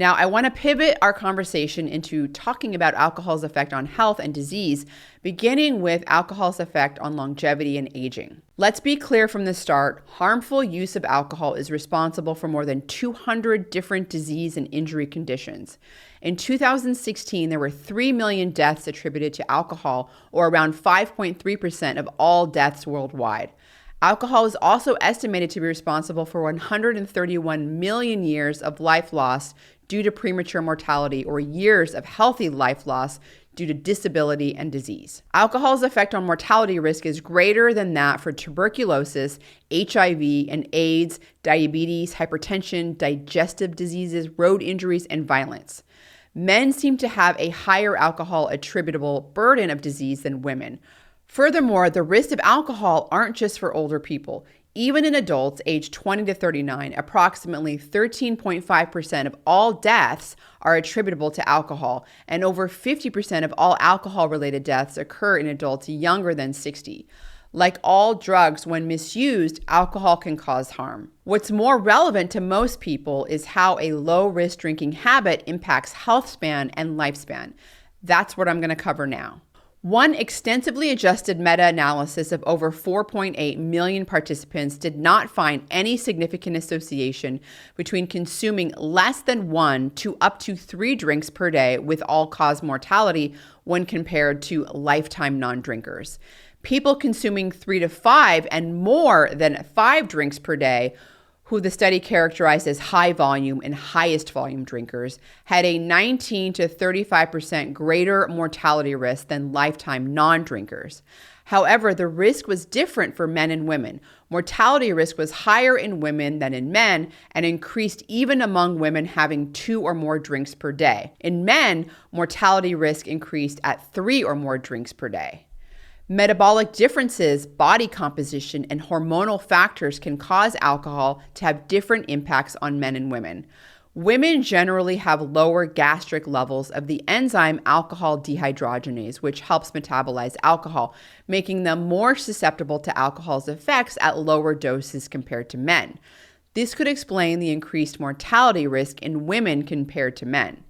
Now, I want to pivot our conversation into talking about alcohol's effect on health and disease, beginning with alcohol's effect on longevity and aging. Let's be clear from the start, harmful use of alcohol is responsible for more than 200 different disease and injury conditions. In 2016, there were 3 million deaths attributed to alcohol, or around 5.3% of all deaths worldwide. Alcohol is also estimated to be responsible for 131 million years of life lost due to premature mortality, or years of healthy life loss due to disability and disease. Alcohol's effect on mortality risk is greater than that for tuberculosis, HIV and AIDS, diabetes, hypertension, digestive diseases, road injuries, and violence. Men seem to have a higher alcohol attributable burden of disease than women. Furthermore, the risks of alcohol aren't just for older people. Even in adults aged 20 to 39, approximately 13.5% of all deaths are attributable to alcohol, and over 50% of all alcohol-related deaths occur in adults younger than 60. Like all drugs, when misused, alcohol can cause harm. What's more relevant to most people is how a low-risk drinking habit impacts health span and lifespan. That's what I'm going to cover now. One extensively adjusted meta-analysis of over 4.8 million participants did not find any significant association between consuming less than 1 to up to 3 drinks per day with all-cause mortality when compared to lifetime non-drinkers. People consuming 3 to 5 and more than 5 drinks per day, who the study characterized as high volume and highest volume drinkers, had a 19 to 35% greater mortality risk than lifetime non-drinkers. However, the risk was different for men and women. Mortality risk was higher in women than in men and increased even among women having 2 or more drinks per day. In men, mortality risk increased at 3 or more drinks per day. Metabolic differences, body composition, and hormonal factors can cause alcohol to have different impacts on men and women. Women generally have lower gastric levels of the enzyme alcohol dehydrogenase, which helps metabolize alcohol, making them more susceptible to alcohol's effects at lower doses compared to men. This could explain the increased mortality risk in women compared to men.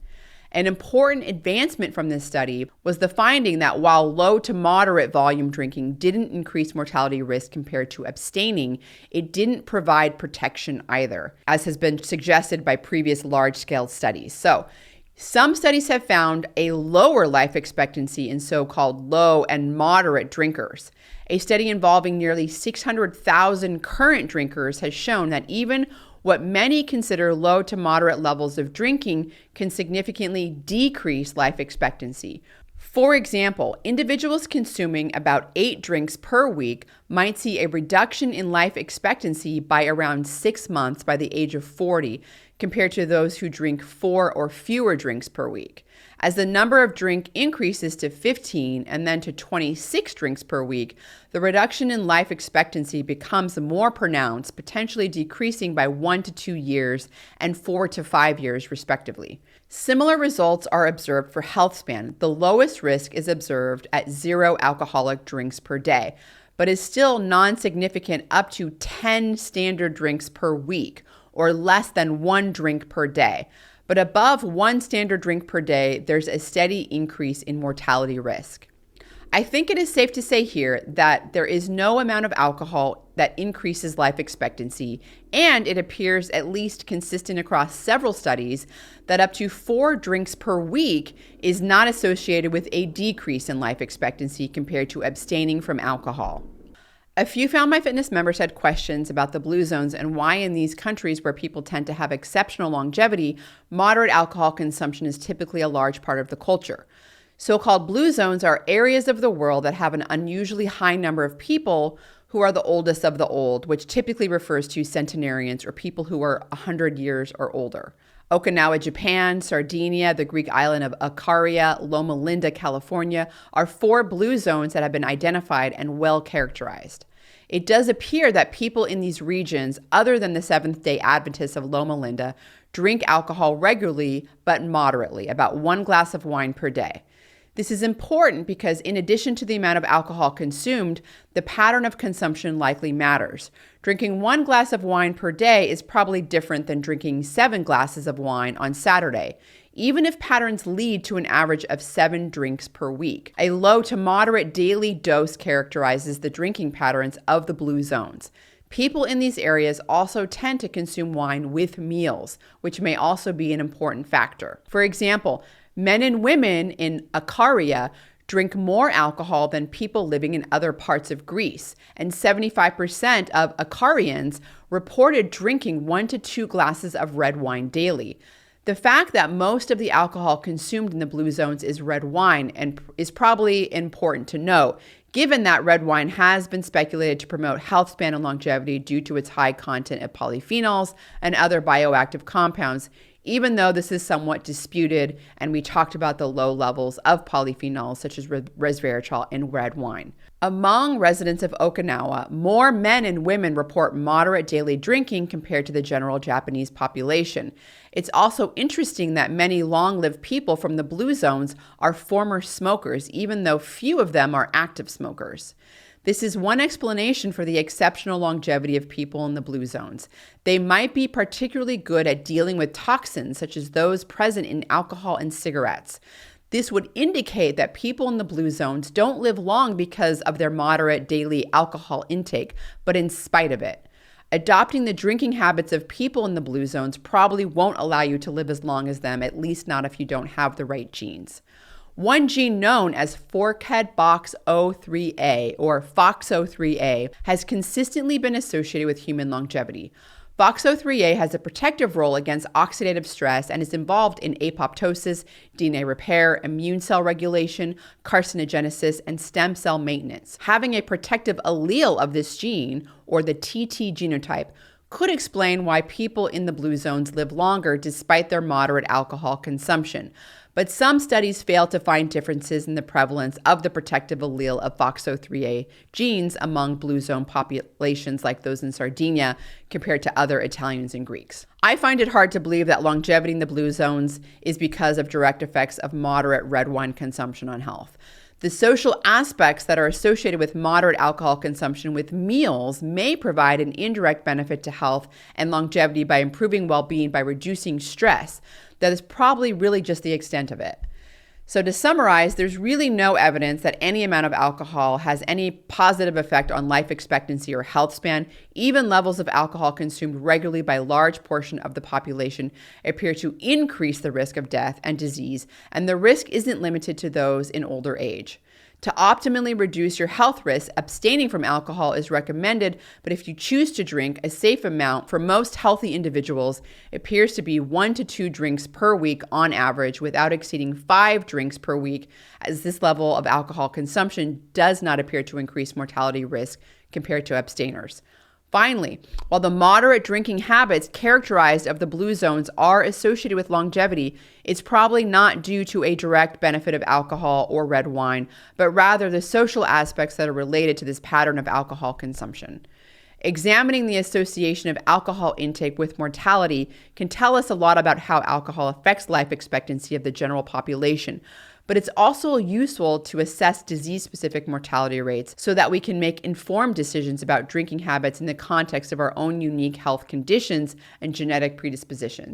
An important advancement from this study was the finding that while low to moderate volume drinking didn't increase mortality risk compared to abstaining, it didn't provide protection either, as has been suggested by previous large-scale studies. So, some studies have found a lower life expectancy in so-called low and moderate drinkers. A study involving nearly 600,000 current drinkers has shown that even what many consider low to moderate levels of drinking can significantly decrease life expectancy. For example, individuals consuming about 8 drinks per week might see a reduction in life expectancy by around 6 months by the age of 40, compared to those who drink 4 or fewer drinks per week. As the number of drink increases to 15 and then to 26 drinks per week, the reduction in life expectancy becomes more pronounced, potentially decreasing by 1 to 2 years and 4 to 5 years, respectively. Similar results are observed for health span. The lowest risk is observed at 0 alcoholic drinks per day, but is still non-significant up to 10 standard drinks per week, or less than 1 drink per day. But above 1 standard drink per day, there's a steady increase in mortality risk. I think it is safe to say here that there is no amount of alcohol that increases life expectancy, and it appears at least consistent across several studies that up to 4 drinks per week is not associated with a decrease in life expectancy compared to abstaining from alcohol. A few Found My Fitness members had questions about the blue zones and why in these countries where people tend to have exceptional longevity, moderate alcohol consumption is typically a large part of the culture. So-called blue zones are areas of the world that have an unusually high number of people who are the oldest of the old, which typically refers to centenarians or people who are 100 years or older. Okinawa, Japan, Sardinia, the Greek island of Icaria, Loma Linda, California, are 4 blue zones that have been identified and well characterized. It does appear that people in these regions, other than the Seventh-day Adventists of Loma Linda, drink alcohol regularly but moderately, about 1 glass of wine per day. This is important because in addition to the amount of alcohol consumed, the pattern of consumption likely matters. Drinking 1 glass of wine per day is probably different than drinking 7 glasses of wine on Saturday, even if patterns lead to an average of 7 drinks per week. A low to moderate daily dose characterizes the drinking patterns of the blue zones. People in these areas also tend to consume wine with meals, which may also be an important factor. For example, men and women in Icaria drink more alcohol than people living in other parts of Greece, and 75% of Icarians reported drinking 1 to 2 glasses of red wine daily. The fact that most of the alcohol consumed in the blue zones is red wine and is probably important to note, given that red wine has been speculated to promote health span and longevity due to its high content of polyphenols and other bioactive compounds, even though this is somewhat disputed, and we talked about the low levels of polyphenols such as resveratrol in red wine. Among residents of Okinawa, more men and women report moderate daily drinking compared to the general Japanese population. It's also interesting that many long-lived people from the blue zones are former smokers, even though few of them are active smokers. This is one explanation for the exceptional longevity of people in the blue zones. They might be particularly good at dealing with toxins such as those present in alcohol and cigarettes. This would indicate that people in the blue zones don't live long because of their moderate daily alcohol intake, but in spite of it. Adopting the drinking habits of people in the blue zones probably won't allow you to live as long as them, at least not if you don't have the right genes. One gene known as FOXO3A or FOXO3A has consistently been associated with human longevity. FOXO3A has a protective role against oxidative stress and is involved in apoptosis, DNA repair, immune cell regulation, carcinogenesis, and stem cell maintenance. Having a protective allele of this gene, or the TT genotype, could explain why people in the blue zones live longer despite their moderate alcohol consumption. But some studies fail to find differences in the prevalence of the protective allele of FOXO3A genes among blue zone populations like those in Sardinia compared to other Italians and Greeks. I find it hard to believe that longevity in the blue zones is because of direct effects of moderate red wine consumption on health. The social aspects that are associated with moderate alcohol consumption with meals may provide an indirect benefit to health and longevity by improving well-being by reducing stress. That is probably really just the extent of it. So to summarize, there's really no evidence that any amount of alcohol has any positive effect on life expectancy or health span. Even levels of alcohol consumed regularly by a large portion of the population appear to increase the risk of death and disease, and the risk isn't limited to those in older age. To optimally reduce your health risks, abstaining from alcohol is recommended, but if you choose to drink, a safe amount for most healthy individuals appears to be 1 to 2 drinks per week on average, without exceeding 5 drinks per week, as this level of alcohol consumption does not appear to increase mortality risk compared to abstainers. Finally, while the moderate drinking habits characterized of the blue zones are associated with longevity, it's probably not due to a direct benefit of alcohol or red wine, but rather the social aspects that are related to this pattern of alcohol consumption. Examining the association of alcohol intake with mortality can tell us a lot about how alcohol affects life expectancy of the general population, but it's also useful to assess disease-specific mortality rates so that we can make informed decisions about drinking habits in the context of our own unique health conditions and genetic predispositions.